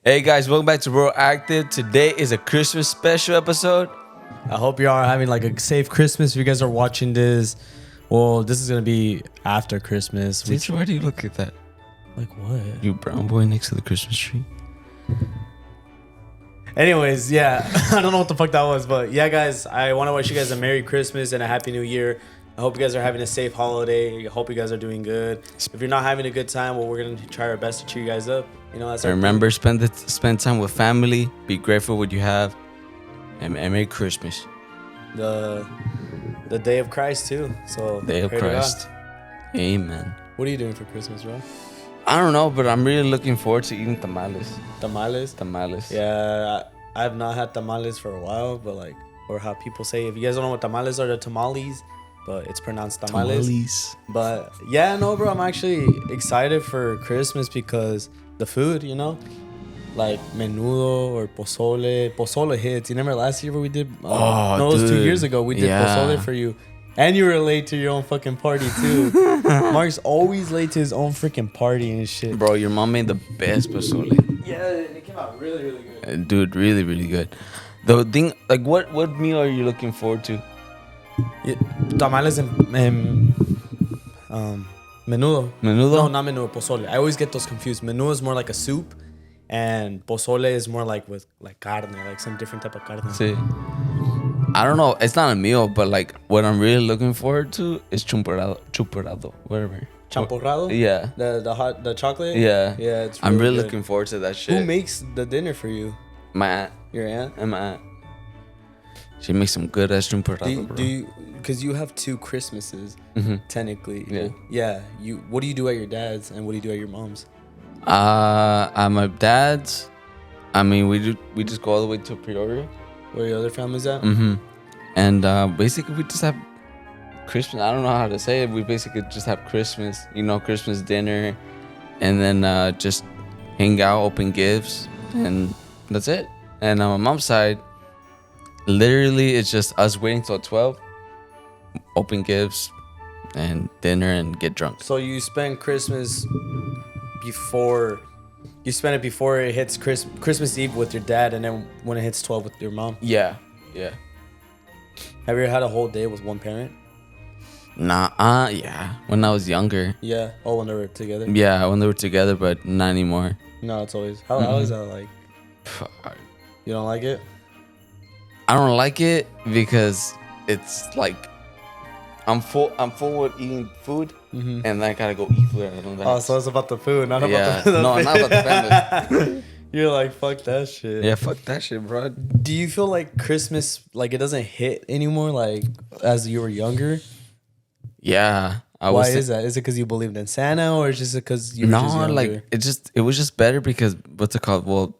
Hey guys, welcome back to Broactive. Today is a Christmas special episode. I hope you are having like a safe Christmas. If you guys are watching this, well, this is gonna be after Christmas. Teacher, why do you look at that? Like what? You brown boy next to the Christmas tree. Anyways, yeah, I don't know what the fuck that was, but yeah, guys, I want to wish you guys a Merry Christmas and a Happy New Year. I hope you guys are having a safe holiday. I hope you guys are doing good. If you're not having a good time, well, we're gonna try our best to cheer you guys up. You know, that's our Remember, spend time with family. Be grateful what you have, and Merry Christmas. the day of Christ too. So Day of pray to God. Christ. Amen. What are you doing for Christmas, bro? I don't know, but I'm really looking forward to eating tamales. Tamales. Tamales. Yeah, I have not had tamales for a while, but like, or how people say, if you guys don't know what tamales are, they're tamales, but it's pronounced tamales. But yeah, no, bro, I'm actually excited for Christmas because the food, you know, like menudo or pozole. Pozole hits. You remember last year where we did? Oh, no, it was 2 dude. years ago. We did Yeah. pozole for you. And you were late to your own fucking party too. Mark's always late to his own freaking party and shit. Bro, your mom made the best pozole. Yeah, it came out really, really good. Dude, really, really good. The thing, like, what meal are you looking forward to? Yeah, tamales and menudo. Menudo? No, not menudo, pozole. I always get those confused. Menudo is more like a soup, and pozole is more like with like carne, like some different type of carne. See, I don't know. It's not a meal, but like what I'm really looking forward to is chupurado, whatever. Champurrado? Yeah, The chocolate? yeah, Yeah, it's I'm really good. looking forward to that shit. Who makes the dinner for you? My aunt Your aunt? and my aunt. She makes some good ass chupurado, bro. Do you because you have two Christmases Mhm. technically. Yeah. Yeah. What do you do at your dad's and what do you do at your mom's? At my dad's, I mean, we just go all the way to Peoria. Where your other family's at? Mm-hmm. And basically, we just have Christmas. I don't know how to say it. We basically just have Christmas, Christmas dinner, and then just hang out, open gifts, and that's it. And on my mom's side, literally, it's just us waiting till 12, open gifts, and dinner, and get drunk. So you spend Christmas before you spend it before it hits Christmas Eve with your dad, and then when it hits 12 with your mom. Yeah. Have you ever had a whole day with one parent? Nah, yeah. When I was younger. Yeah. Oh, when they were together. Yeah, when they were together, but not anymore. No, it's always how is that like? Fuck. You don't like it? I don't like it because it's like I'm full with eating food, and then I gotta go eat food. Oh, so it's about the food, not Yeah. about the No, not about the family. You're like, fuck that shit. Yeah, fuck that shit, bro. Do you feel like Christmas, like it doesn't hit anymore, like as you were younger? Yeah, Why is that? Is it because you believed in Santa, or is it just because you were just No, younger? like it was just better because what's it called? Well,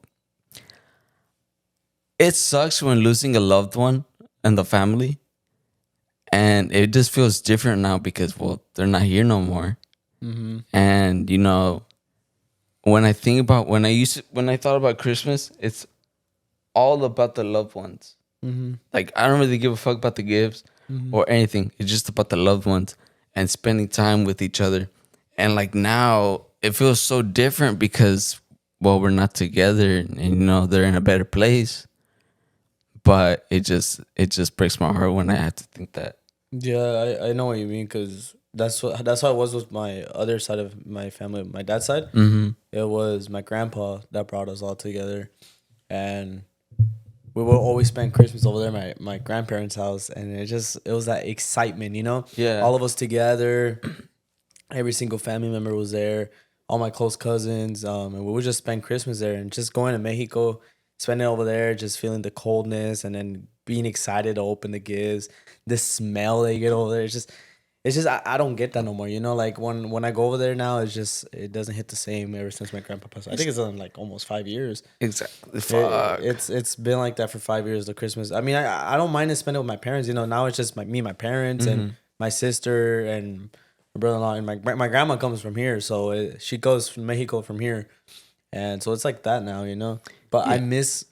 it sucks when losing a loved one and the family, and it just feels different now because they're not here no more. And when I thought about Christmas, it's all about the loved ones. Like I don't really give a fuck about the gifts or anything. It's just about the loved ones and spending time with each other. And like now, it feels so different because we're not together, and they're in a better place. But it just breaks my heart when I have to think that. Yeah, I know what you mean, because that's how it was with my other side of my family, my dad's side. It was my grandpa that brought us all together, and we would always spend Christmas over there at my grandparents' house, and it was that excitement, Yeah. all of us together, every single family member was there, all my close cousins, and we would just spend Christmas there, and just going to Mexico, spending it over there, just feeling the coldness, and then being excited to open the gifts, the smell that you get over there. It's just I don't get that no more. Like when I go over there now, it doesn't hit the same ever since my grandpa passed. I think it's been like almost 5 years. Exactly. Fuck. It's been like that for 5 years. The Christmas. I mean, I don't mind to spend it with my parents. Now it's just me, my parents, and my sister and my brother-in-law, and my grandma comes from here, so she goes from Mexico from here, and so it's like that now. But I miss.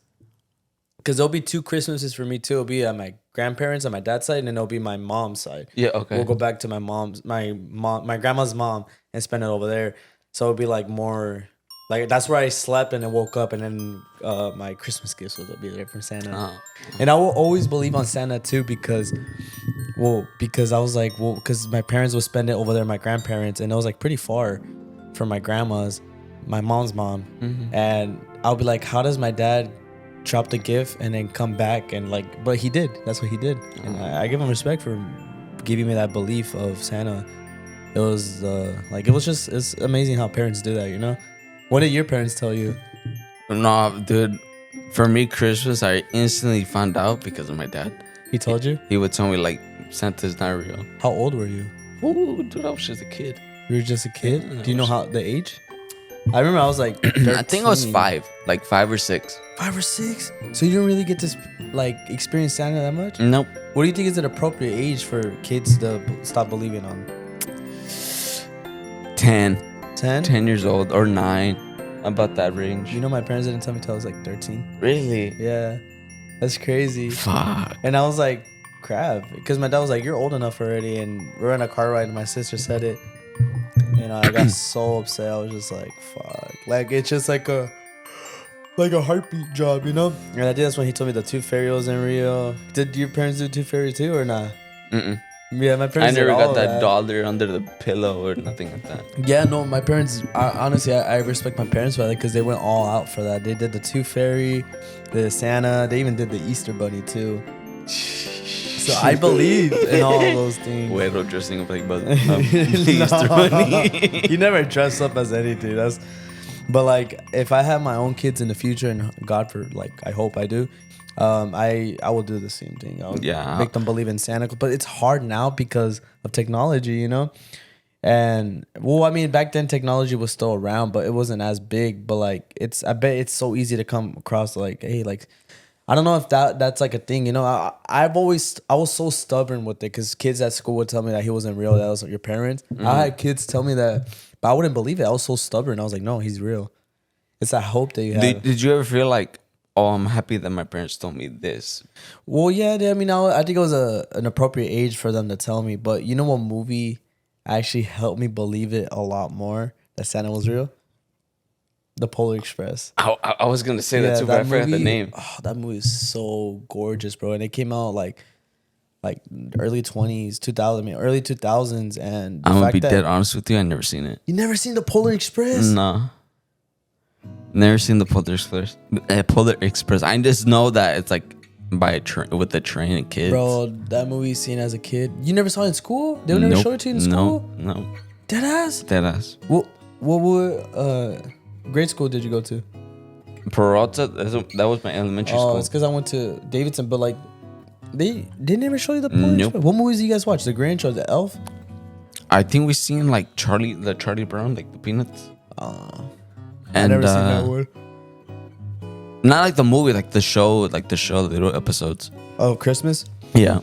Because there'll be 2 Christmases for me too. It'll be at my grandparents on my dad's side, and then it'll be my mom's side. Yeah, okay. We'll go back to my grandma's mom, and spend it over there. So it'll be like more Like that's where I slept and then woke up, and then my Christmas gifts will be there from Santa. And I will always believe on Santa too because I was like, because my parents would spend it over there, my grandparents, and it was like pretty far from my grandma's, my mom's mom, and I'll be like, how does my dad drop the gift and then come back and like, but he did. That's what he did, and I give him respect for giving me that belief of Santa. It was like it's amazing how parents do that, you know. What did your parents tell you? No, dude. For me, Christmas, I instantly found out because of my dad. He told you? He would tell me like Santa's not real. How old were you? Oh, dude, I was just a kid. You were just a kid? Yeah, Do you know how the age? I remember I was like 13. I think I was 5, like 5 or 6. 5 or 6? So you didn't really get to like experience Santa that much? Nope. What do you think is an appropriate age for kids to stop believing on? 10. 10? 10 years old or 9. About that range. You know, my parents didn't tell me till I was like 13. Really? Yeah. That's crazy. Fuck. And I was like, crap. Because my dad was like, you're old enough already. And we're in a car ride and my sister said it. You know, I got so upset. I was just like, fuck. Like, it's just like a heartbeat job, you know? And I think that's when he told me the tooth fairy was in Rio. Did your parents do tooth fairy too or not? Mm-mm. Yeah, my parents I never did all got of that dollar under the pillow or nothing like that. Yeah, no, my parents, honestly, I respect my parents for that because they went all out for that. They did the tooth fairy, the Santa, they even did the Easter bunny too. So I believe in all of those things. Güero dressing up like Easter bunny. You never dress up as anything. But like, if I have my own kids in the future, and God for like, I hope I do, I will do the same thing. I'll make them believe in Santa Claus. But it's hard now because of technology, you know. And well, I mean, back then technology was still around, but it wasn't as big. But like, I bet it's so easy to come across like, hey, like, I don't know if that's like a thing, you know. I was so stubborn with it because kids at school would tell me that he wasn't real. That was your parents. I had kids tell me that, but I wouldn't believe it. I was so stubborn. I was like, no, he's real. It's that hope that you have. Did you ever feel like, oh, I'm happy that my parents told me this? Well, yeah. I mean, I think it was an appropriate age for them to tell me. But you know what movie actually helped me believe it a lot more that Santa was real? The Polar Express. I was gonna say that too, but I forgot the name. Oh, that movie is so gorgeous, bro. And it came out like early 20s, 2000, I mean, early 2000s. And I'm gonna be dead honest with you, I never seen it. You never seen the Polar Express? No. Never seen the Polar Express. Polar Express. I just know that it's like by a train with the train and kids. Bro, that movie seen as a kid. You never saw it in school? They never showed it to you in school? No. Deadass? Deadass. What grade school did you go to? Peralta. That was my elementary school. Oh, it's because I went to Davidson, but like they never show you the Polar Nope. Express. What movies do you guys watch? The Grinch or the Elf? I think we seen like Charlie Brown, like the Peanuts. I never seen that one. Not like the movie, like the show, the little episodes. Oh, Christmas? Yeah.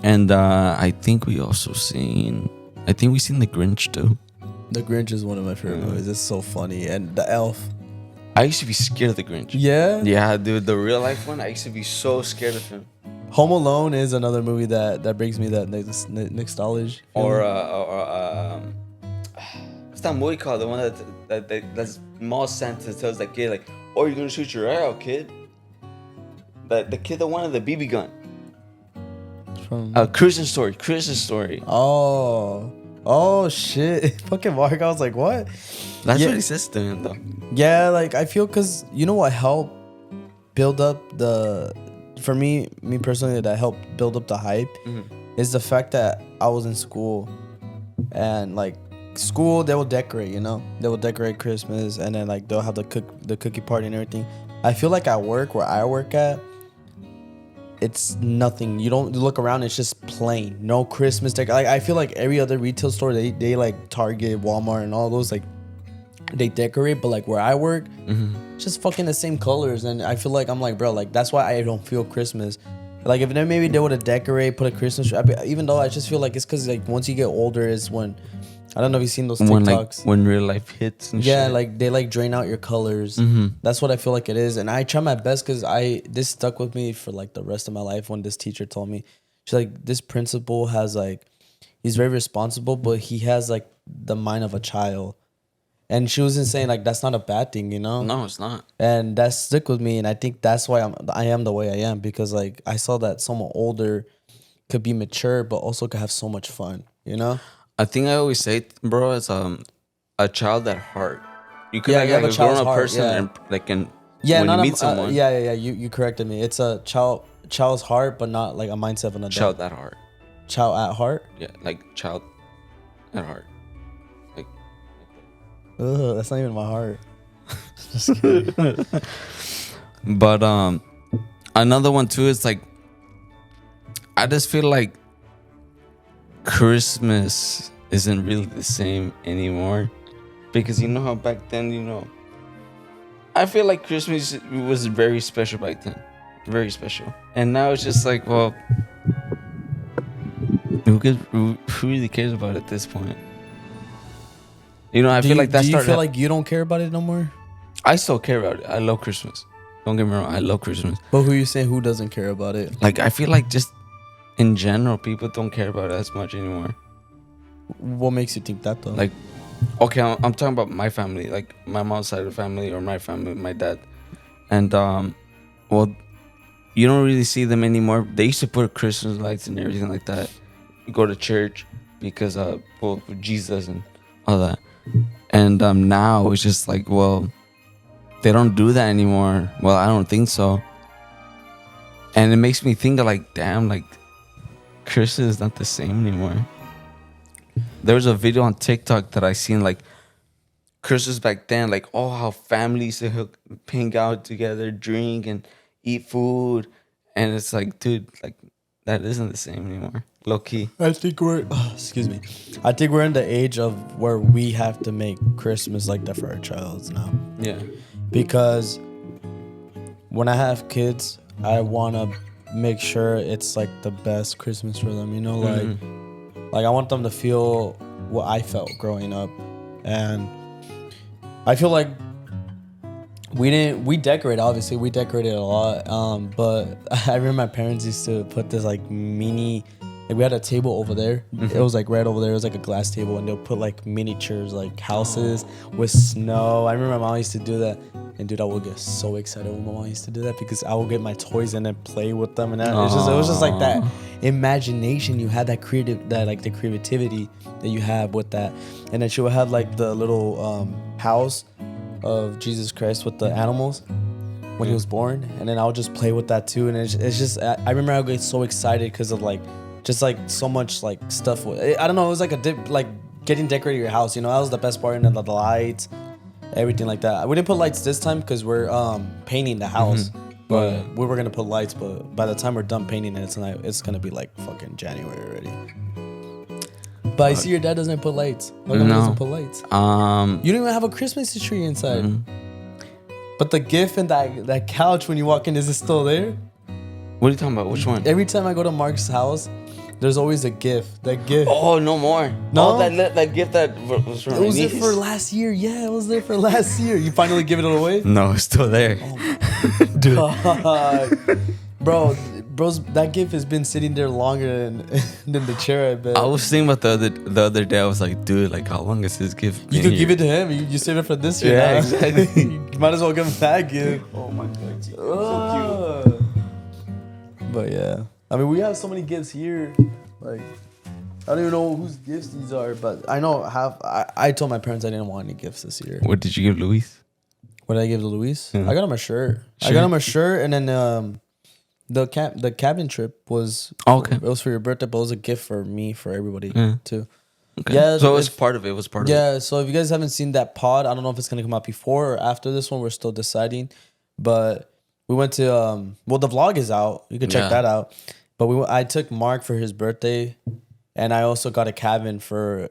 And I think we seen the Grinch too. The Grinch is one of my favorite movies. It's so funny. And the Elf. I used to be scared of the Grinch. Yeah? Yeah, dude. The real life one, I used to be so scared of him. Home Alone is another movie that brings me that nostalgia. Or what's that movie called? The one that's small Santa tells that kid like, "Oh, you're gonna shoot your eye out, kid." The kid that wanted the BB gun. From Christmas Story. Oh shit! Fucking Mark, I was like, what? That's what he says to him though. Yeah, like I feel because you know what helped build up for me personally, that helped build up the hype is the fact that I was in school, and like school they will decorate, you know, they will decorate Christmas, and then like they'll have the cookie party and everything. I feel like at work, where I work at, it's nothing. You don't look around, it's just plain. No Christmas decor. Like I feel like every other retail store, they like Target, Walmart, and all those, like they decorate, but like where I work, it's just fucking the same colors. And I feel like I'm like, bro, like that's why I don't feel Christmas. Like if then maybe they would have decorate, put a Christmas tree, even though I just feel like it's because like once you get older is when, I don't know if you've seen those TikToks. When real life hits and shit. Like they like drain out your colors. That's what I feel like it is. And I try my best because this stuck with me for like the rest of my life when this teacher told me. She's like, this principal has like, he's very responsible, but he has like the mind of a child. And she wasn't saying like that's not a bad thing, you know? No, it's not. And that stuck with me, and I think that's why I am the way I am, because like I saw that someone older could be mature but also could have so much fun, you know? I think I always say, bro, it's a child at heart. You could Yeah, like, you have like a a child's grown up heart, person yeah. and like when not you a, meet someone, yeah. You corrected me. It's a child's heart, but not like a mindset of an adult. child at heart. Child at heart. Yeah, like child at heart. Like Ugh, that's not even my heart. Just kidding. but another one too is like I just feel like Christmas isn't really the same anymore. Because you know how back then, you know, I feel like Christmas was very special back then. Very special. And now it's just like, well, who really cares about it at this point? You know, I feel like that's Do you feel like you don't care about it no more? I still care about it. I love Christmas. Don't get me wrong. I love Christmas. But who you saying who doesn't care about it? Like, I feel like just in general, people don't care about it as much anymore. What makes you think that though? Like, okay, I'm talking about my family, like my mom's side of the family or my family, my dad. And, well, you don't really see them anymore. They used to put Christmas lights and everything like that. You go to church because, well, Jesus and all that. And now it's just like, well, they don't do that anymore. Well, I don't think so. And it makes me think of like, damn, like Christmas is not the same anymore. There was a video on TikTok that I seen like Christmas back then, like how families to hang out together, drink and eat food, and it's like, dude, like that isn't the same anymore. Low key. I think excuse me. I think we're in the age of where we have to make Christmas like that for our childs now. Yeah. Because when I have kids, I want to make sure it's like the best Christmas for them, you know, like I want them to feel what I felt growing up. And I feel like we decorate, obviously we decorated a lot, but I remember my parents used to put this like mini, like we had a table over there. It was like right over there. It was like a glass table, and they'll put like miniatures, like houses with snow. I remember my mom used to do that, and dude, I would get so excited when my mom used to do that, because I would get my toys and then play with them, and that, it was just like that imagination you had, that the creativity that you have with that. And then she would have like the little house of Jesus Christ with the animals when he was born, and then I would just play with that too. And it's just I remember I would get so excited because of like just like so much like stuff. I don't know, it was like like getting decorated your house, you know. That was the best part. And then the lights, everything like that. We didn't put lights this time because we're painting the house, but we were gonna put lights, but by the time we're done painting it tonight, it's gonna be like fucking January already. But I see your dad doesn't put lights. How come he doesn't put lights? You don't even have a Christmas tree inside. But the gift and that couch when you walk in, is it still there? What are you talking about? Which one? Every time I go to Mark's house, there's always a gift. That gift. Oh, no more. No? Oh, that gift that was from It was there for last year. Yeah, it was there for last year. You finally give it away? No, it's still there. Oh my dude. God. Bros, that gift has been sitting there longer than the chair, I bet. I was thinking about the other day. I was like, dude, like how long is this gift? You could give it to him. You save it for this year. Yeah, now. exactly. You might as well give him that gift. Oh my god, so cute. But yeah, I mean, we have so many gifts here. Like, I don't even know whose gifts these are, but I know I told my parents I didn't want any gifts this year. What did you give Luis? What did I give to Luis? Yeah. I got him a shirt. I got him a shirt, and then the cabin trip was okay. It was for your birthday, but it was a gift for me, for everybody too. Okay. Yeah, so it was part of it. It was part of it. Yeah, so if you guys haven't seen that pod, I don't know if it's gonna come out before or after this one. We're still deciding, but we went to well, the vlog is out. You can check that out. But I took Mark for his birthday, and I also got a cabin for.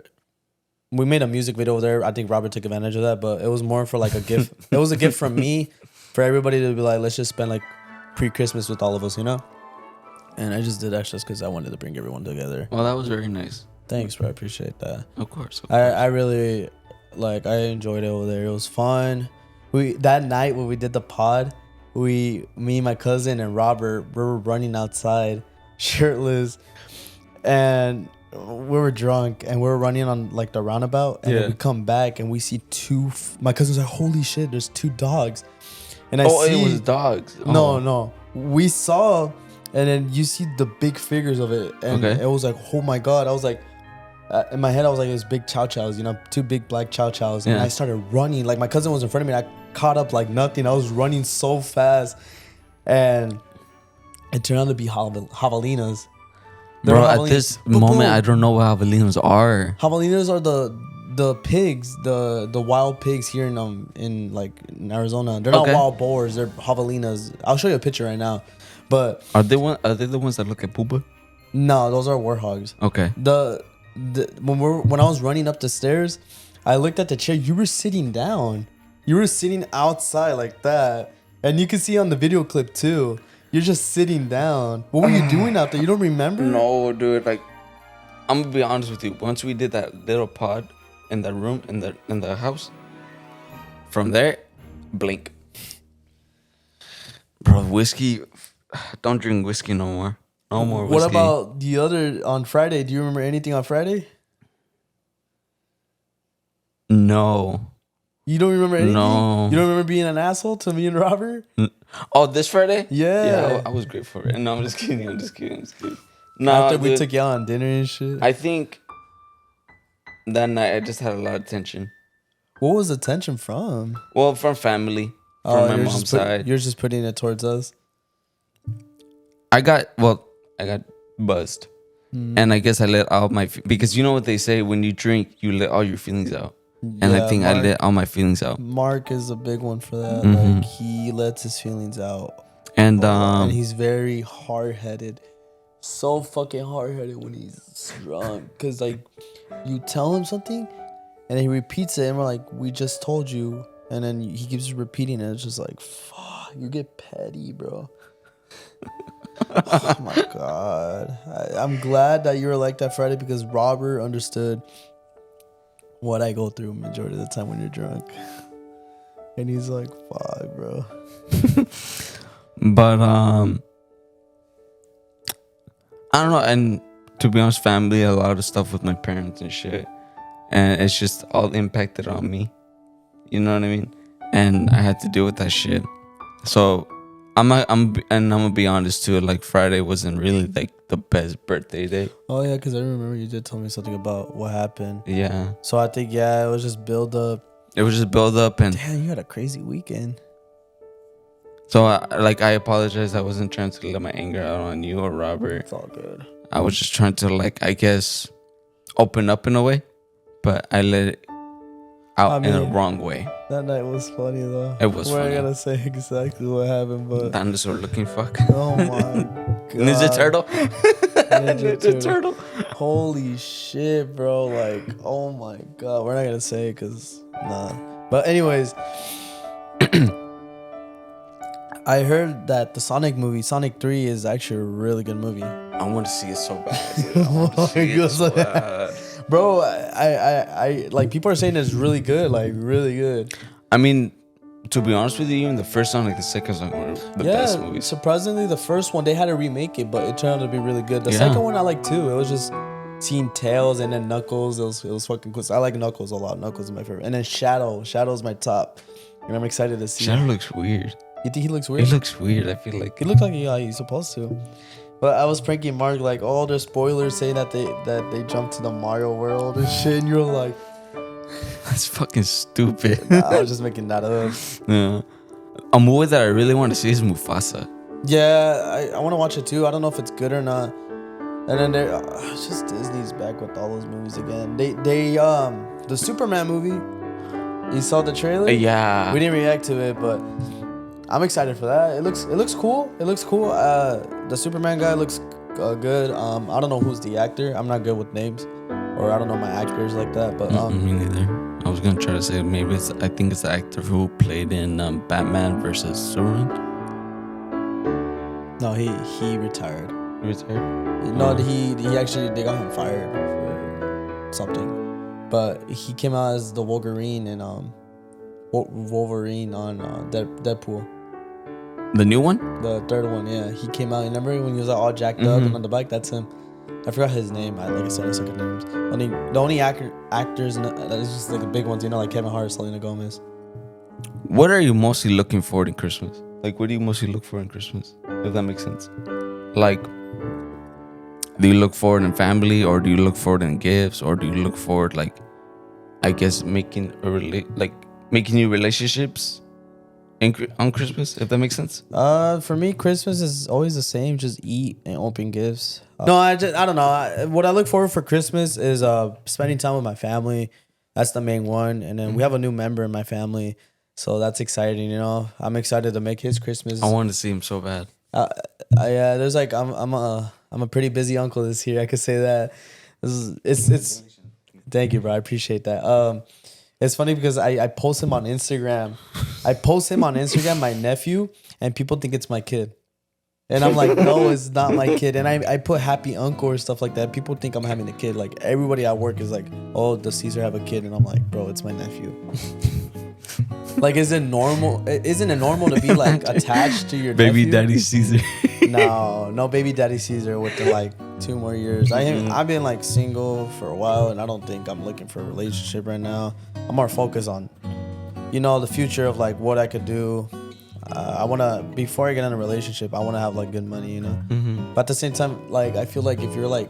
We made a music video there. I think Robert took advantage of that, but it was more for like a gift. It was a gift from me for everybody to be like, let's just spend like pre-Christmas with all of us, you know. And I just did that just because I wanted to bring everyone together. Well, that was very nice. Thanks, bro. I appreciate that. Of course. I really I enjoyed it over there. It was fun. That night when we did the pod, me, my cousin, and Robert, we were running outside, shirtless, and we were drunk and we were running on like the roundabout, and then we come back and we see my cousin's like, holy shit, there's 2 dogs. And it was dogs. No, we saw, and then you see the big figures of it, and it was like, oh my god. I was like, in my head I was like, it's big chow chows, 2 big black chow chows. And I started running, like my cousin was in front of me, and I caught up like nothing. I was running so fast, and it turned out to be javelinas. Bro, at this moment, I don't know what javelinas are. Javelinas are the pigs, the wild pigs here in Arizona. They're not wild boars. They're javelinas. I'll show you a picture right now. But are they the ones that look at poopa? No, those are warthogs. Okay. When I was running up the stairs, I looked at the chair. You were sitting down. You were sitting outside like that, and you can see on the video clip too. You're just sitting down. What were you doing out there? You don't remember? No, dude. Like, I'm gonna be honest with you. Once we did that little pod in the room in the house, from there, blink. Bro, whiskey. Don't drink whiskey no more. No more whiskey. What about the other on Friday? Do you remember anything on Friday? No. You don't remember anything? No. You don't remember being an asshole to me and Robert? Oh, this Friday? Yeah. I was great for it. No, I'm just kidding. No, after we took y'all on dinner and shit. I think that night I just had a lot of tension. What was the tension from? Well, from family. From my mom's side. You're just putting it towards us? I got buzzed. And I guess I let all my... Because you know what they say? When you drink, you let all your feelings out. And I think I let all my feelings out. Mark is a big one for that. Like, he lets his feelings out. And he's very hard-headed. So fucking hard-headed when he's drunk. Because, like, you tell him something, and he repeats it, and we're like, we just told you. And then he keeps repeating it. It's just like, fuck, you get petty, bro. Oh, my God. I'm glad that you were like that Friday, because Robert understood what I go through majority of the time when you're drunk. And he's like, fuck, bro. But I don't know. And to be honest, family, a lot of stuff with my parents and shit, and it's just all impacted on me. You know what I mean? And I had to deal with that shit. So I'm gonna be honest too. Like, Friday wasn't really like the best birthday day. Oh yeah, because I remember you did tell me something about what happened. Yeah. So I think it was just build up. It was just build up, and damn, you had a crazy weekend. So I apologize. I wasn't trying to let my anger out on you or Robert. It's all good. I was just trying to, like, I guess, open up in a way, but I let it out in a wrong way. That night was funny though. It was funny. I gotta say exactly what happened, but dinosaur looking fuck. Oh my god. Ninja Turtle. Ninja Turtle. Holy shit, bro! Like, oh my god. We're not gonna say it because nah. But anyways, I heard that the Sonic movie, Sonic 3, is actually a really good movie. I want to see it so bad. Bro, I like, people are saying it's really good, like really good. I mean, to be honest with you, even the first Sonic, the second Sonic were the best movies. Surprisingly, the first one they had to remake it, but it turned out to be really good. The second one I like too. It was just seeing Tails and then Knuckles. It was fucking cool. So I like Knuckles a lot. Knuckles is my favorite. And then Shadow's my top. And I'm excited to see. Shadow looks weird. You think he looks weird? He looks weird. I feel like he looks like he's supposed to. But I was pranking Mark, like, oh, there's spoilers saying that they jumped to the Mario world and shit. And you're like, that's fucking stupid. Nah, I was just making that up. Yeah. A movie that I really want to see is Mufasa. Yeah, I want to watch it too. I don't know if it's good or not. And then it's just Disney's back with all those movies again. They the Superman movie. You saw the trailer? Yeah. We didn't react to it, but I'm excited for that. It looks cool. It looks cool. The Superman guy looks good. I don't know who's the actor. I'm not good with names, or I don't know my actors like that. But me neither. I was gonna try to say maybe I think it's the actor who played in Batman versus Superman. No, he retired. He retired? No, he actually, they got him fired for something. But he came out as the Wolverine and Wolverine on Deadpool. The new one? The third one, yeah. He came out. Remember when he was all jacked up and on the bike? That's him. I forgot his name. Like I said, I suck at names. The only actors that is just like the big ones, like Kevin Hart, Selena Gomez. What are you mostly looking for in Christmas? Like, what do you mostly look for in Christmas? If that makes sense. Like, do you look forward in family, or do you look forward in gifts, or do you look forward, like, I guess, making new relationships on Christmas? If that makes sense. For me, Christmas is always the same. Just eat and open gifts. No, I don't know. What I look forward for Christmas is spending time with my family. That's the main one. And then we have a new member in my family, so that's exciting. I'm excited to make his Christmas. I want to see him so bad. Yeah, there's like I'm a pretty busy uncle this year. I could say that. It's thank you, bro. I appreciate that. It's funny because I post him on Instagram. My nephew, and people think it's my kid. And I'm like, no, it's not my kid. And I put happy uncle or stuff like that. People think I'm having a kid. Like, everybody at work is like, oh, does Caesar have a kid? And I'm like, bro, it's my nephew. Like, isn't it normal to be like attached to your baby nephew? daddy Caesar? No baby daddy Caesar with the like 2 more years. I've been like single for a while, and I don't think I'm looking for a relationship right now. I'm more focused on, the future of like what I could do. I want to, before I get in a relationship, I want to have like good money, But at the same time, like, I feel like if you're like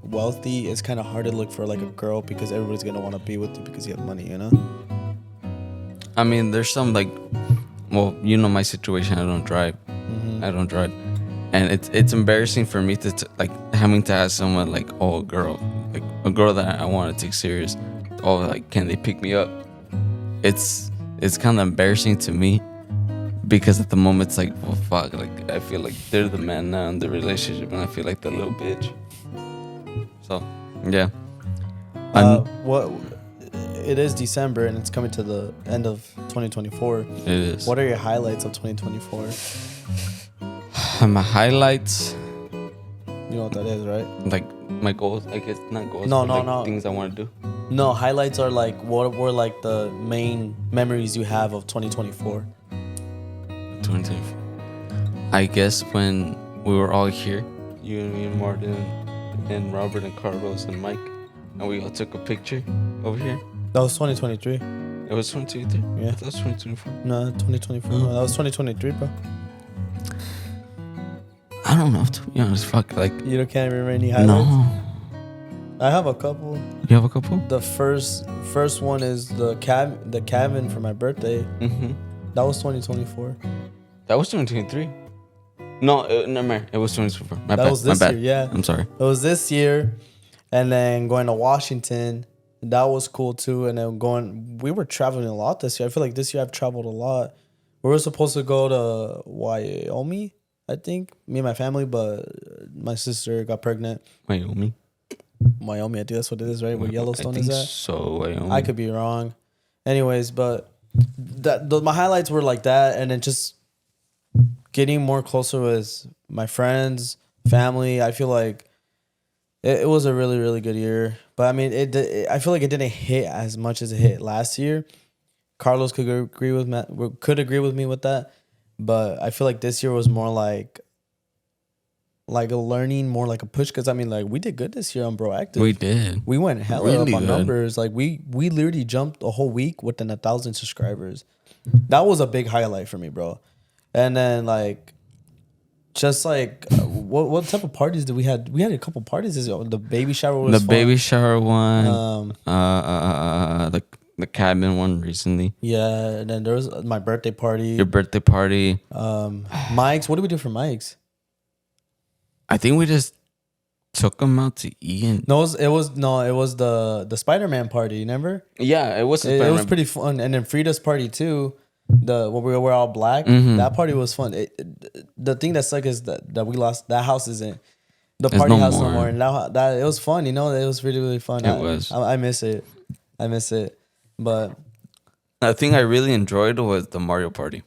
wealthy, it's kind of hard to look for like a girl, because everybody's going to want to be with you because you have money, I mean, there's some like, well, my situation. I don't drive. And it's embarrassing for me to like having to ask someone like, oh, a girl that I want to take serious. Oh, like, can they pick me up? It's kind of embarrassing to me, because at the moment it's like, well, fuck, like, I feel like they're the man now in the relationship, and I feel like the little bitch. So, yeah. What? It is December, and it's coming to the end of 2024. It is. What are your highlights of 2024? My highlights. You know what that is, right? Like my goals, I guess, not goals. No. Things I want to do. No, highlights are like, what were like the main memories you have of 2024? 2024. I guess when we were all here, you and me and Martin and Robert and Carlos and Mike, and we all took a picture over here. That was 2023. It was 2023? Yeah. That was 2024. No, 2024. No, that was 2023, bro. I don't know, to be honest. Fuck, like... You can't remember any highlights? No. I have a couple. You have a couple? The first one is the cabin for my birthday. Mm-hmm. That was 2024. That was 2023. No, never mind. It was 2024. That was this year, yeah. I'm sorry. It was this year. And then going to Washington, that was cool too. And then we were traveling a lot this year. I feel like this year I've traveled a lot. We were supposed to go to Wyoming, I think, me and my family, but my sister got pregnant. Wyoming, I think that's what it is, right? Where Yellowstone is at. So Wyoming. I could be wrong. Anyways, but my highlights were like that, and then just getting more closer with my friends, family. I feel like it was a really, really good year. But I mean, I feel like it didn't hit as much as it hit last year. Carlos could agree with me with that. But I feel like this year was more like a learning, more like a push. Because I mean, like, we did good this year on Broactive. We did. We went hella really up on good numbers. Like, we literally jumped a whole week within 1,000 subscribers. That was a big highlight for me, bro. And then like, just like, what type of parties did we had? We had a couple parties. The baby shower was fun. Baby shower one. The cabin one recently. Yeah, and then there was my birthday party. Your birthday party. Mike's. What did we do for Mike's? I think we just took him out to eat. No, it was the Spider-Man party. Remember? Yeah, it was. It was pretty fun. And then Frida's party too. Where we were all black. Mm-hmm. That party was fun. The thing that sucked is that we lost. That house isn't. The party house no more. And that it was fun. It was really, really fun. It was. I miss it. But the thing I really enjoyed was the Mario party.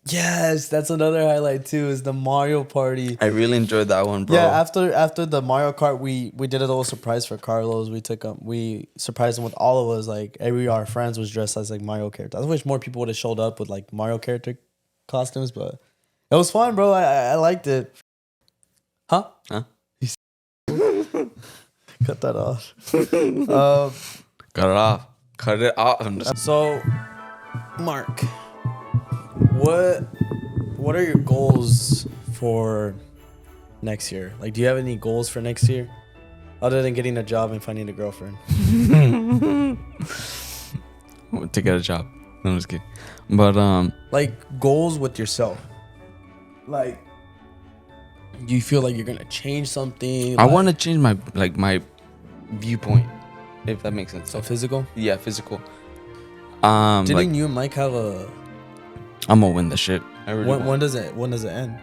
Yes, that's another highlight too, is the Mario party. I really enjoyed that one, bro. Yeah, after the Mario Kart, we did a little surprise for Carlos. We surprised him with all of us. Like, our friends was dressed as like Mario characters. I wish more people would have showed up with like Mario character costumes, but it was fun, bro. I liked it. Huh? Cut that off. Cut it off. Cut it off. I'm just... So, Mark, what are your goals for next year? Like, do you have any goals for next year other than getting a job and finding a girlfriend? To get a job. No, I'm just kidding. But like goals with yourself. Like, do you feel like you're gonna change something? I want to change my viewpoint, if that makes sense. So physical? Yeah, physical. Didn't you and Mike have a? I'm gonna win the shit. When does it end?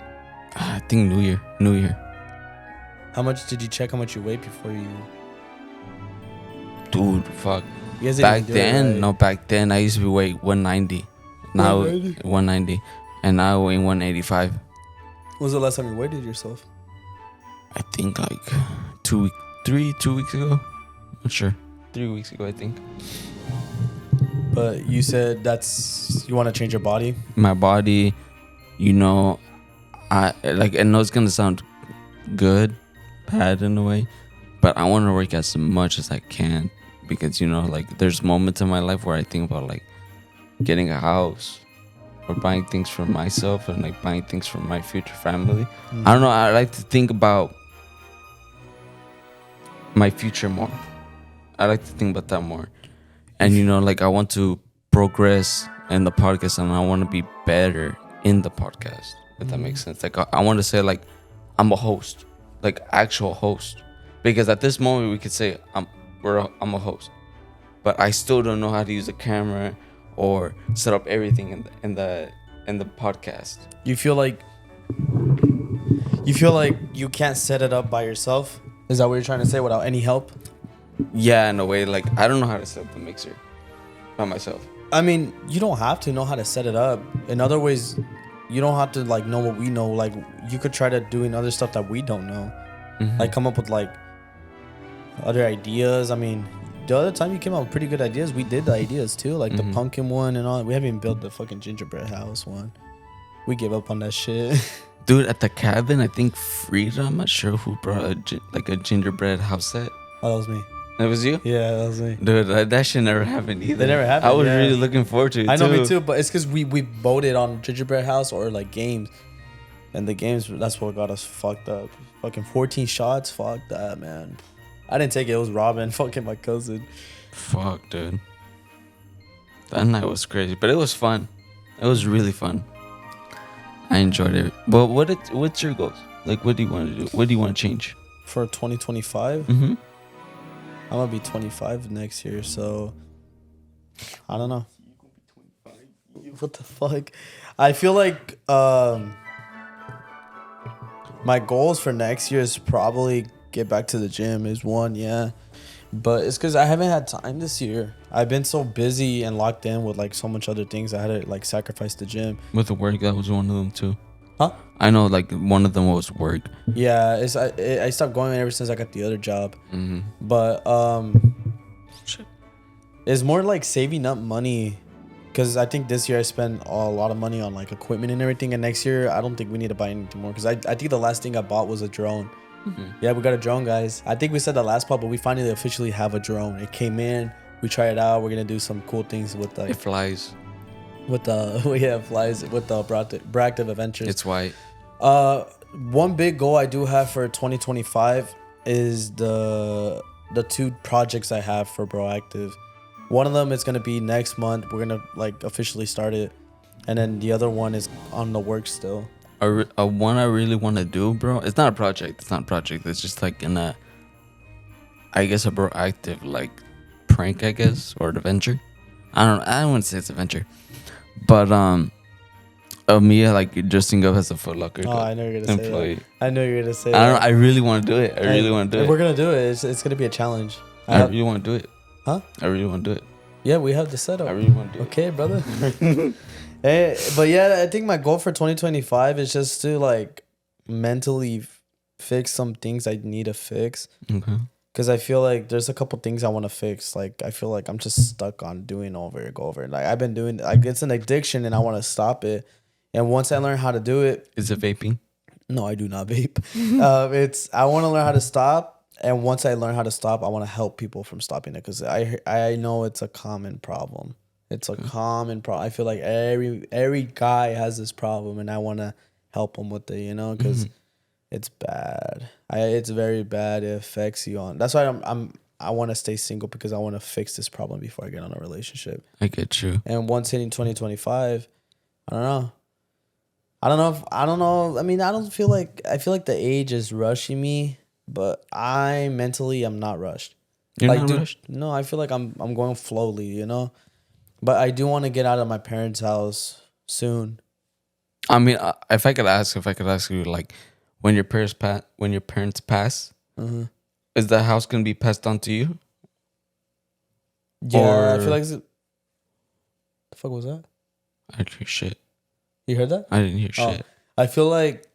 I think New Year. How much did you check? How much you weigh before you? Dude, fuck. You guys Back didn't do then, it, right? no, back then I used to weigh 190. Now 190, and now I weigh 185. When was the last time you weighed yourself? I think like 2 weeks ago. Not sure. 3 weeks ago, I think. But you said you want to change your body. My body, I know it's gonna sound good, bad in a way, but I want to work as much as I can because there's moments in my life where I think about like getting a house or buying things for myself and like buying things for my future family. I don't know. I like to think about my future more. I like to think about that more. And I want to progress in the podcast and I want to be better in the podcast, if that makes sense. Like I want to say like I'm a host, like actual host. Because at this moment we could say I'm a host. But I still don't know how to use a camera or set up everything in the podcast. You feel like you can't set it up by yourself? Is that what you're trying to say, without any help? Yeah, in a way. Like I don't know how to set up the mixer by myself. I mean, you don't have to know how to set it up. In other ways, you don't have to like know what we know. Like you could try to doing other stuff that we don't know. Like come up with like other ideas. I mean, the other time you came up with pretty good ideas, we did the ideas too, like the pumpkin one and all. We haven't even built the fucking gingerbread house one. We gave up on that shit. Dude, at the cabin, I think Frida, I'm not sure who brought a gingerbread house set. Oh, that was me. That was you? Yeah, that was me. Dude, that shit never happened either. They never happened. I was really looking forward to it. I know, me too, but it's because we voted on gingerbread house or like games. And the games, that's what got us fucked up. Fucking 14 shots, fuck that, man. I didn't take it. It was Robin, fucking my cousin. Fuck, dude. That night was crazy, but it was fun. It was really fun. I enjoyed it. But what's your goals? Like, what do you want to do? What do you want to change? For 2025? Mm-hmm. I'm going to be 25 next year, so I don't know. What the fuck? I feel like my goals for next year is probably get back to the gym is one, yeah. But it's because I haven't had time this year. I've been so busy and locked in with like so much other things. I had to like sacrifice the gym. With the work, that was one of them too. Huh? I know, like one of them was work. Yeah, I stopped going ever since I got the other job. Mm-hmm. But it's more like saving up money, because I think this year I spent a lot of money on like equipment and everything, and next year I don't think we need to buy anything more, because I think the last thing I bought was a drone. Mm-hmm. Yeah, we got a drone, guys. I think we said that last part, but we finally officially have a drone. It came in, we tried it out. We're gonna do some cool things with it flies. With the flies with the Broactive Adventures. It's white. One big goal I do have for 2025 is the two projects I have for Broactive. One of them is gonna be next month. We're gonna like officially start it, and then the other one is on the work still. A one I really want to do, bro. It's not a project. It's just like a Broactive like prank, I guess, or adventure. I don't want to say it's a venture, but Mia like dressing up as a Foot Locker. Oh, I know you're gonna say that. I know you're gonna say that. that. I really want to do it. I really want to do it. We're gonna do it. It's gonna be a challenge. I really want to do it. Huh? I really want to do it. Yeah, we have the setup. I really want to do it. Okay, brother. Hey, but yeah, I think my goal for 2025 is just to like mentally fix some things I need to fix. Okay. Because I feel like there's a couple things I want to fix. Like I feel like I'm just stuck on doing over and over. Like I've been doing, like it's an addiction and I want to stop it. And once I learn how to do it, is it vaping? No, I do not vape. I want to learn how to stop. And once I learn how to stop, I want to help people from stopping it because I know it's a common problem. It's a common problem. I feel like every guy has this problem, and I want to help them with it, you know, because it's bad. It's very bad. It affects you on. That's why I want to stay single because I want to fix this problem before I get on a relationship. I get you. And once hitting 2025, I don't know. I don't know. I mean, I feel like the age is rushing me, but I'm not rushed. You're not rushed? No, I feel like I'm going slowly, you know. But I do want to get out of my parents' house soon. I mean, if I could ask you, like, when your parents pass, is the house gonna be passed on to you? Yeah, I feel like. The fuck was that? I didn't hear shit. You heard that? I didn't hear shit. I feel like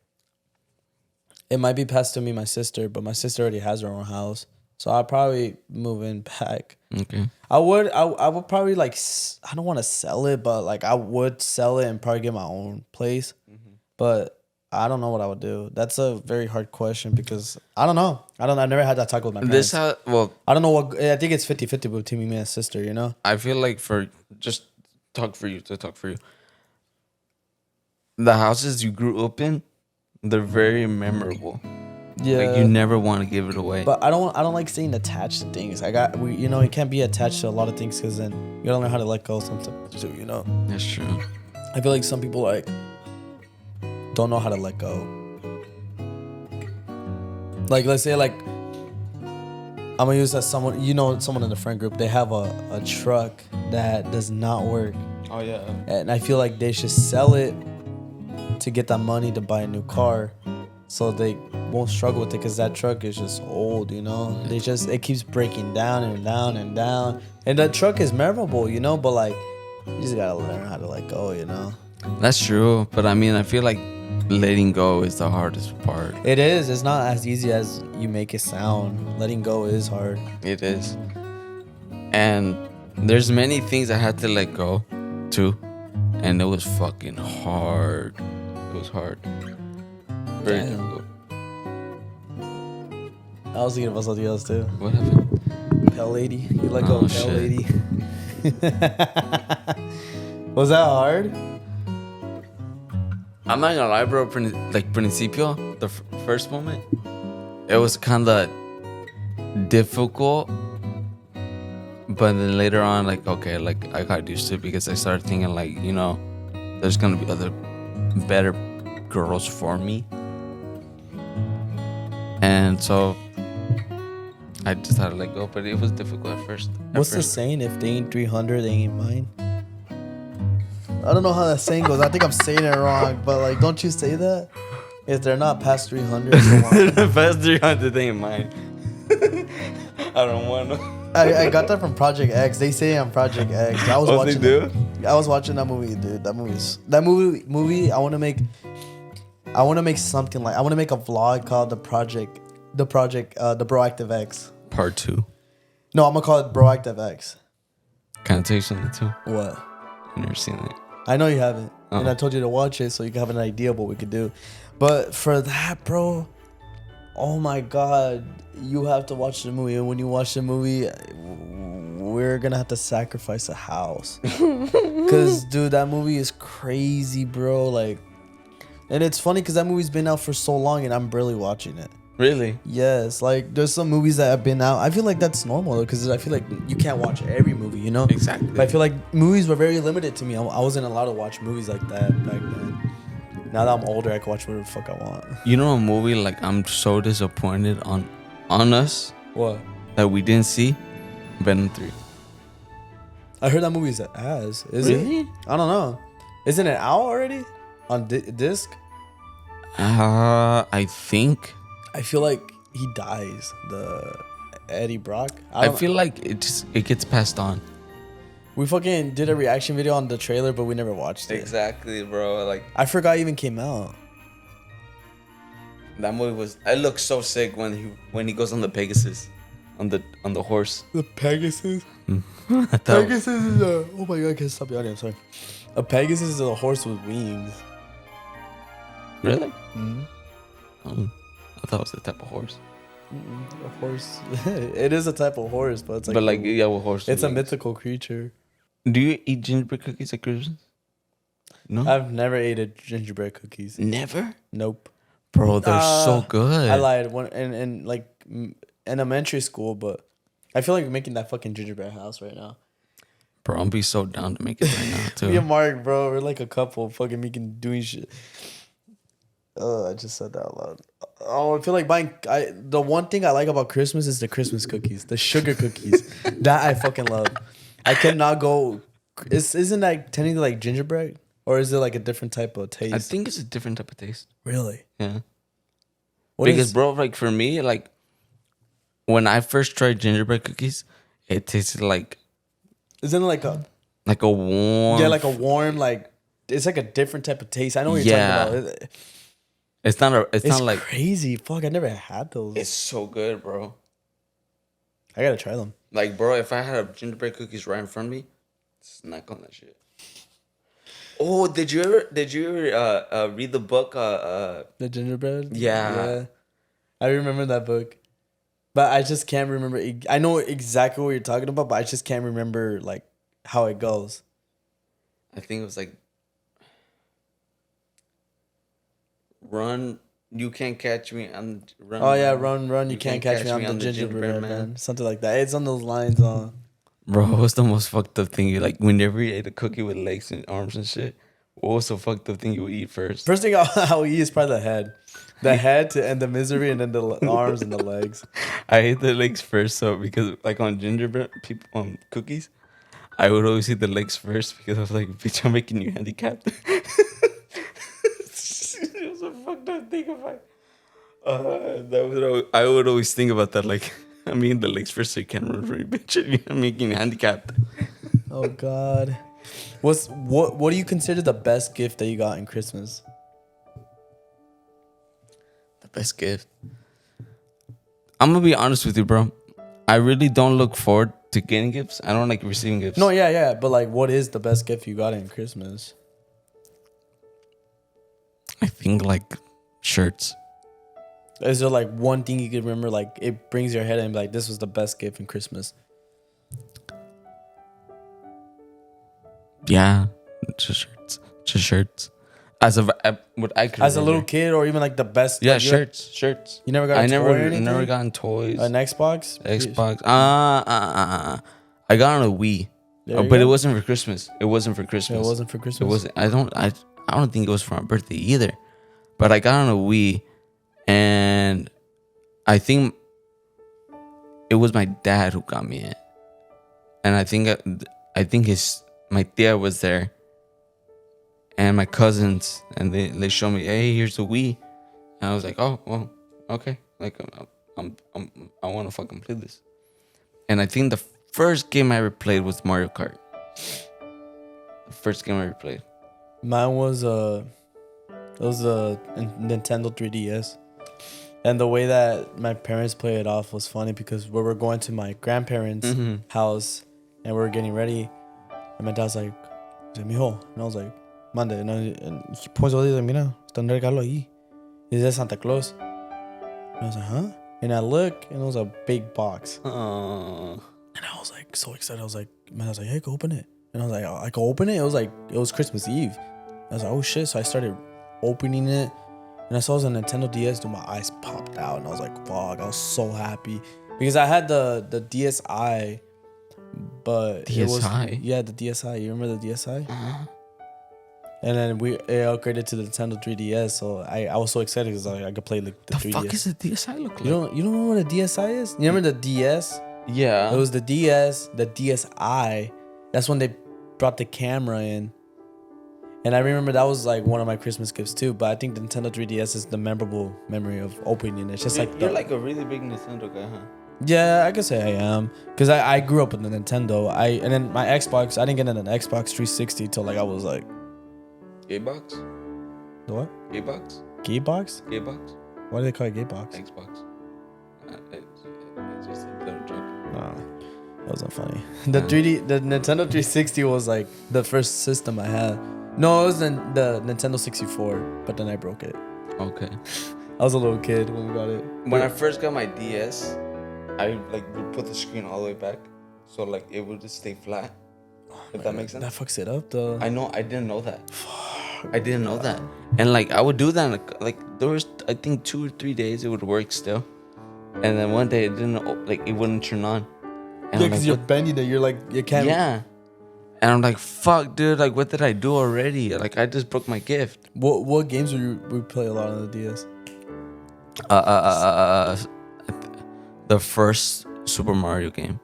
it might be passed to me, my sister, but my sister already has her own house, so I'll probably move in back. Okay. I would probably like, I don't want to sell it, but like I would sell it and probably get my own place. But I don't know what I would do. That's a very hard question because I don't know. I never had that talk with my parents. I don't know what. I think it's 50-50 between me and my sister. You know. I feel like to talk for you. The houses you grew up in, they're very memorable. Yeah. Like you never want to give it away. But I don't like staying attached to things. You can't be attached to a lot of things because then you gotta learn how to let go sometimes too. You know. That's true. I feel like some people like don't know how to let go. Like let's say like I'm gonna use that someone in the friend group. They have a truck that does not work. Oh yeah. And I feel like they should sell it to get that money to buy a new car, so they won't struggle with it because that truck is just old, you know. It keeps breaking down and down and down, and that truck is memorable, you know. But like, you just gotta learn how to let go, you know. That's true, but I mean, I feel like letting go is the hardest part. It is. It's not as easy as you make it sound. Letting go is hard. It is, and there's many things I had to let go, too, and it was fucking hard. It was hard. Very difficult. I was thinking about something else too. What happened? Pale lady. You let go of pale lady. Was that hard? I'm not gonna lie, bro. Principio, the first moment, it was kind of difficult. But then later on, like, okay, like, I got used to it because I started thinking, like, you know, there's gonna be other better girls for me. And so I just had to let go, but it was difficult at first. What's the saying? If they ain't 300, they ain't mine. I don't know how that saying goes. I think I'm saying it wrong, but like, don't you say that? If they're not past 300, past 300, they ain't mine. I don't want to. I got that from Project X. They say I'm Project X. I was watching. They do? I was watching that movie, dude. That movie. I want to make something like. I want to make a vlog called the Broactive X. Part 2. No, I'm gonna call it Broactive X. Can I tell you something too? What? I've never seen it. I know you haven't, and I told you to watch it so you can have an idea of what we could do. But for that, bro, oh my God, you have to watch the movie. And when you watch the movie, we're gonna have to sacrifice a house. Cause dude, that movie is crazy, bro. Like, and it's funny because that movie's been out for so long, and I'm barely watching it. Really? Yes, like there's some movies that have been out. I feel like that's normal though, because I feel like you can't watch every movie, you know? Exactly. But I feel like movies were very limited to me. I wasn't allowed to watch movies like that back then. Now that I'm older, I can watch whatever the fuck I want. You know a movie like I'm so disappointed on us? What? That we didn't see? Venom 3. I heard that movie's ass. Is Really? it? I don't know. Isn't it out already on disc? I think. I feel like he dies. The Eddie Brock. I feel like it gets passed on. We fucking did a reaction video on the trailer, but we never watched it. Exactly, bro. Like I forgot it even came out. that movie it looked so sick when he goes on the Pegasus, on the horse. The Pegasus. Pegasus is a. Oh my God! I can't stop yawning. I'm sorry. A Pegasus is a horse with wings. Really? Mm-hmm. Oh, I thought it was the type of horse. A horse. It is a type of horse, but it's like. But like, yeah, with horse. It's a wings. mythical creature. Do you eat gingerbread cookies at Christmas? No. I've never ate a gingerbread cookies. Never. Nope. Bro, they're so good. I lied. One in like elementary school, but I feel like making that fucking gingerbread house right now. Bro, I'll be so down to make it right now too. Me and Mark, bro, we're like a couple, fucking doing shit. I just said that out loud. Oh, I feel like buying. The one thing I like about Christmas is the Christmas cookies, the sugar cookies. That I fucking love. I cannot go. Isn't that technically like gingerbread, or is it like a different type of taste? I think it's a different type of taste. Really? Yeah. Because bro, like for me, like when I first tried gingerbread cookies, it tasted like. Isn't it like a warm? Yeah, like a warm, like it's like a different type of taste. I know what you're talking about. It's not a. It's not like crazy. Fuck, I never had those. It's so good, bro. I gotta try them. Like, bro, if I had a gingerbread cookies right in front of me, snack on that shit. Oh, did you ever read the book? The gingerbread. Yeah. I remember that book, but I just can't remember. I know exactly what you're talking about, but I just can't remember like how it goes. I think it was like, run, you can't catch me. I'm run. Oh yeah, run, you can't catch me. I'm the gingerbread man. Something like that. It's on those lines. Bro, what's the most fucked up thing you like? Whenever you ate a cookie with legs and arms and shit, what was the fucked up thing you would eat first? First thing I'll eat is probably the head to end the misery, and then the arms and the legs. I ate the legs first, so because like on gingerbread people on cookies, I would always eat the legs first because I was like, bitch, I'm making you handicapped. It was a fucked up thing of like, I would always think about that. Like, I'm eating the legs first so you can't run from me, bitch. I'm making you handicapped. Oh God, what do you consider the best gift that you got in Christmas? The best gift. I'm gonna be honest with you, bro. I really don't look forward to getting gifts. I don't like receiving gifts. No, yeah, but like, what is the best gift you got in Christmas? I think like shirts. Is there like one thing you can remember, like it brings your head and be like, this was the best gift in Christmas? Yeah, just shirts. As a what I could as a remember. little kid, or even like the best. Yeah, like, shirts. You never got. Never gotten toys. An Xbox. I got on a Wii, but it wasn't for Christmas. It wasn't for Christmas. It wasn't for Christmas. It wasn't. I don't think it was for my birthday either. But I got on a Wii, and I think it was my dad who got me it, and I think my tia was there, and my cousins, and they showed me, hey, here's the Wii, and I was like, oh, well, okay, like I want to fucking play this, and I think the first game I ever played was Mario Kart. The first game I ever played. Mine was it was a Nintendo 3DS. And the way that my parents played it off was funny because we were going to my grandparents' house and we were getting ready. And my dad's like, mijo. And I was like, mande. And he points over there, mira, está un regalo ahí. It says Santa Claus. And I was like, huh? And I look and it was a big box. And I was like so excited. I was like, hey, go open it. And I was like, oh, I can open it? It was Christmas Eve. I was like, oh shit. So I started opening it. And I saw it was a Nintendo DS, dude, my eyes popped out. And I was like, fuck, I was so happy. Because I had the DSi, but DSi? it was... Yeah, the DSi. You remember the DSi? Uh-huh. And then it upgraded to the Nintendo 3DS. So I was so excited because I could play like the 3DS. The fuck is the DSi look like? You don't know what a DSi is? You remember the DS? Yeah. It was the DS, the DSi. That's when they brought the camera in. And I remember that was like one of my Christmas gifts too. But I think the Nintendo 3DS is the memorable memory of opening it. It's just You're like a really big Nintendo guy, huh? Yeah, I could say I am. Because I grew up with the Nintendo. And then my Xbox, I didn't get an Xbox 360 till like I was like... Gaybox? The what? Gaybox? Gaybox? Gaybox? Why do they call it Gaybox? Xbox. It's just a little joke. No, that wasn't funny. The Nintendo 360 was like the first system I had. No, it was the Nintendo 64, but then I broke it. Okay. I was a little kid when we got it. When I first got my DS, I like would put the screen all the way back, so like it would just stay flat. If that makes sense. That fucks it up though. I know. I didn't know that. I didn't know that. And like I would do that. Like there was, I think 2 or 3 days it would work still, and then one day it didn't. Like it wouldn't turn on. And Yeah, I'm because like, you're what? bending it. You're like, you can't. Yeah. And I'm like, fuck, dude. Like, what did I do already? Like, I just broke my gift. What games we play a lot on the DS? The first Super Mario game.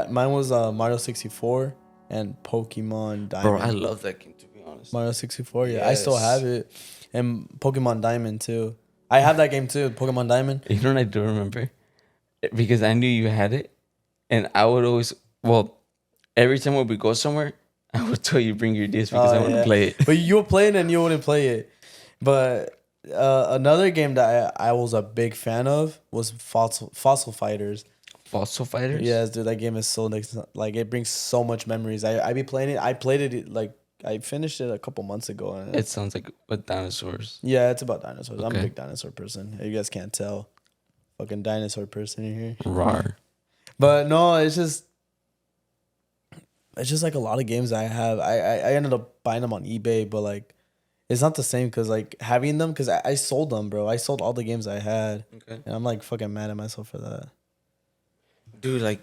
Mine was Mario 64 and Pokemon Diamond. Bro, I love that game, to be honest. Mario 64, yeah. I still have it. And Pokemon Diamond, too. I have that game, too, Pokemon Diamond. You know what I do remember? Because I knew you had it. And I would always, well, every time when we go somewhere, I would tell you bring your DS because I want to play it. But you would play it and you wouldn't play it. But another game that I was a big fan of was Fossil Fighters. Fossil Fighters? Yes, dude, that game is so nice. Like, it brings so much memories. I be playing it. I played it, like, I finished it a couple months ago. And it sounds like with dinosaurs. Yeah, it's about dinosaurs. Okay. I'm a big dinosaur person. You guys can't tell. Fucking dinosaur person in here. Rawr. But no, it's just like a lot of games I have. I ended up buying them on eBay, but like it's not the same because like having them, because I sold them, bro. I sold all the games I had. Okay. And I'm like fucking mad at myself for that. Dude, like,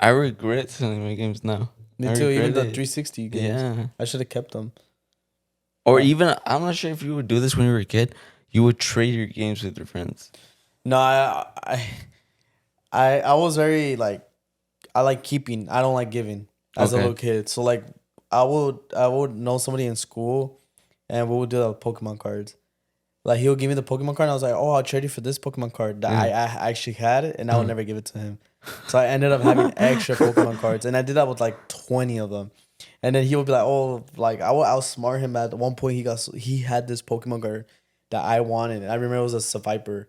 I regret selling my games now. Me I too, even the regret it. 360 games. Yeah. I should have kept them. Or even, I'm not sure if you would do this when you were a kid. You would trade your games with your friends. No, I was very like, I like keeping. I don't like giving as a Okay. little kid. So like I would know somebody in school, and we would do the Pokemon cards. Like he would give me the Pokemon card, and I was like, "Oh, I'll trade you for this Pokemon card that I actually had it, and I would never give it to him." So I ended up having extra Pokemon cards, and I did that with like 20 of them. And then he would be like, "Oh, like I would outsmart him." At one point, he had this Pokemon card that I wanted. I remember it was a Seviper.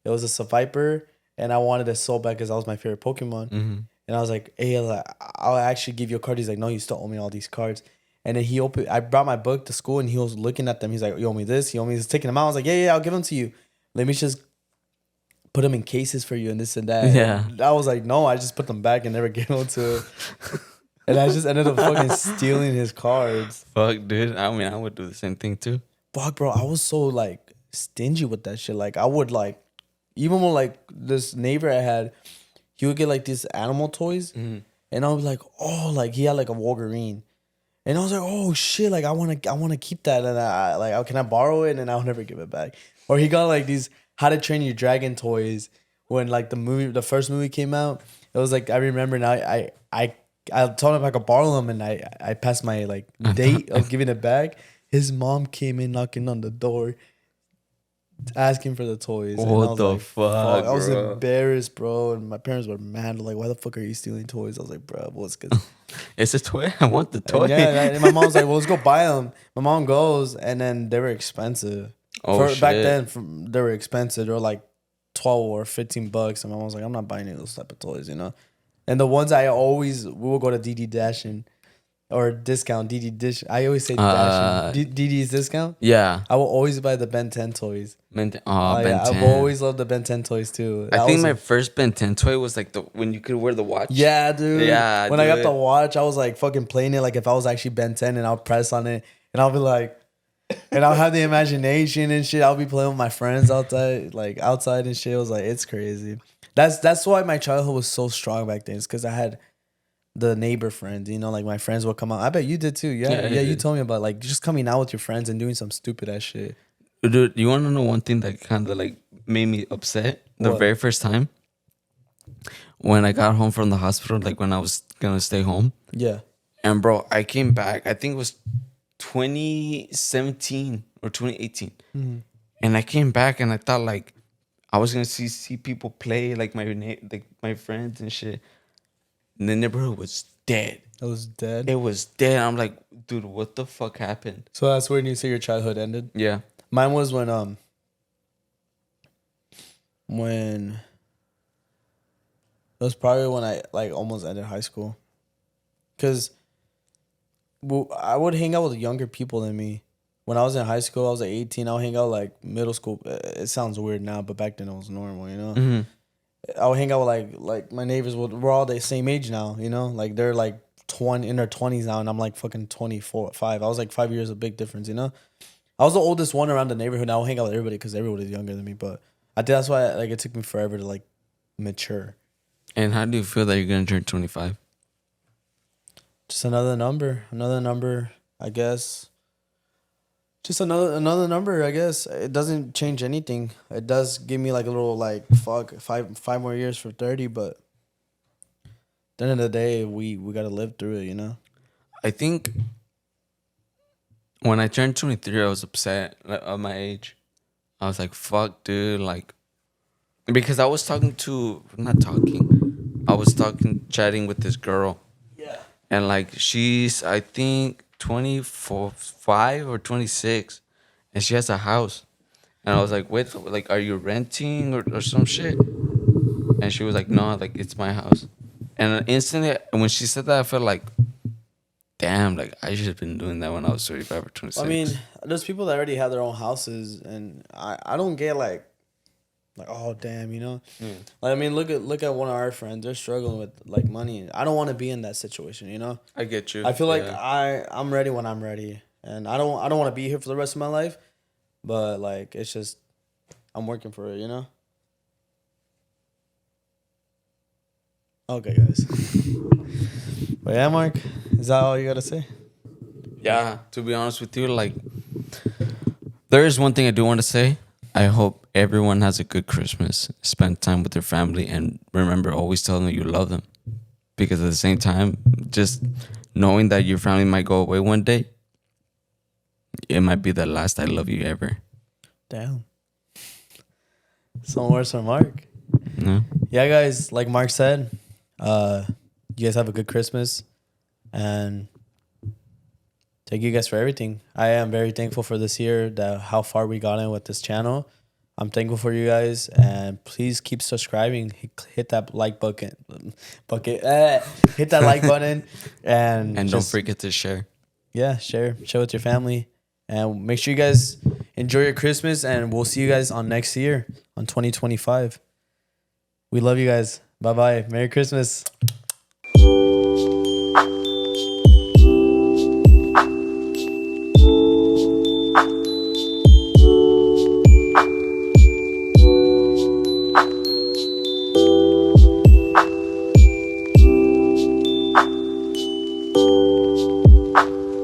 It was a Seviper, and I wanted it so bad because that was my favorite Pokemon. Mm-hmm. And I was like, "Hey, like, I'll actually give you a card." He's like, "No, you still owe me all these cards." And then he opened. I brought my book to school, and he was looking at them. He's like, "You owe me this. You owe me this." Taking them out. I was like, "Yeah, I'll give them to you. Let me just put them in cases for you and this and that." Yeah. And I was like, "No, I just put them back and never gave them to him." And I just ended up fucking stealing his cards. Fuck, dude. I mean, I would do the same thing too. Fuck, bro. I was so like stingy with that shit. Like I would like, even when like this neighbor I had, he would get like these animal toys, and I was like, oh, like he had like a Wolverine, and I was like, oh shit, like I wanna keep that, and I like, can I borrow it? And I'll never give it back. Or he got like these How to Train Your Dragon toys when like the first movie came out. It was like I remember now. I told him I could borrow them, and I passed my like date of giving it back. His mom came in knocking on the door, asking for the toys. What the like, fuck, I was bro? embarrassed, bro. And my parents were mad. Like, why the fuck are you stealing toys? I was like, bro, what's good? It's a toy. I want the toy. Yeah, and my mom was like, well, let's go buy them. My mom goes, and then they were expensive. Shit. Back then, they were expensive. They were like $12 or $15. And my mom was like, I'm not buying any of those type of toys, you know? And the ones we will go to DD Dashing or discount, DD Dish. I always say Dashing. DD's discount. Yeah. I will always buy the Ben 10 toys. Ben 10. Yeah, I've always loved the Ben 10 toys too. I think my first Ben 10 toy was like when you could wear the watch. Yeah, dude. Yeah. When I got the watch, I was like fucking playing it like if I was actually Ben 10, and I'll press on it and I'll be like, and I'll have the imagination and shit. I'll be playing with my friends outside and shit. It was like, it's crazy. That's why my childhood was so strong back then. It's because I had the neighbor friends, you know, like my friends would come out. I bet you did too. Yeah, you told me about like just coming out with your friends and doing some stupid ass shit. Dude, you want to know one thing that kind of like made me upset? The very first time when I got home from the hospital, like when I was gonna stay home. Yeah. And bro, I came back. I think it was 2017 or 2018. Mm-hmm. And I came back and I thought like I was gonna see people play like my friends and shit. And the neighborhood was dead. It was dead. It was dead. I'm like, dude, what the fuck happened? So that's when you say your childhood ended? Yeah. Mine was when it was probably when I like almost ended high school. Cause I would hang out with younger people than me when I was in high school, I was like 18. I'll hang out like middle school. It sounds weird now, but back then it was normal, you know. Mm-hmm. I would hang out with like my neighbors. We're all the same age now, you know. Like they're like 20 in their 20s now, and I'm like fucking 24, 5. I was like 5 years, a big difference, you know. I was the oldest one around the neighborhood. Now I would hang out with everybody because everybody's younger than me. But I think that's why like it took me forever to like mature. And how do you feel that you're gonna turn 25? Just another number, I guess. Just another number, I guess. It doesn't change anything. It does give me like a little like fuck 5 more years for 30, but at the end of the day, we gotta live through it, you know. I think when I turned 23, I was upset at my age. I was like, fuck, dude. Like, because I was chatting with this girl. Yeah. And like, she's, I think, 24, 5 or 26. And she has a house. And I was like, wait, like, are you renting or some shit? And she was like, no, like, it's my house. And instantly, when she said that, I felt like, damn, like I should have been doing that when I was 35 or 26. I mean, there's people that already have their own houses, and I don't get like oh damn, you know. Like I mean, look at one of our friends. They're struggling with like money. I don't want to be in that situation, you know. I get you. I feel like I'm ready when I'm ready, and I don't want to be here for the rest of my life, but like it's just I'm working for it, you know. Okay, guys. But yeah, Mark, is that all you gotta say? Yeah, to be honest with you, like, there is one thing I do want to say. I hope everyone has a good Christmas, spend time with their family, and remember, always tell them you love them. Because at the same time, just knowing that your family might go away one day, it might be the last I love you ever. Damn. Some words from Mark. No? Yeah, guys, like Mark said, you guys have a good Christmas, and thank you guys for everything. I am very thankful for this year, how far we got in with this channel. I'm thankful for you guys, and please keep subscribing. Hit that like button, hit that like button, and don't forget to share. Yeah, share with your family, and make sure you guys enjoy your Christmas. And we'll see you guys on next year on 2025. We love you guys. Bye bye. Merry Christmas.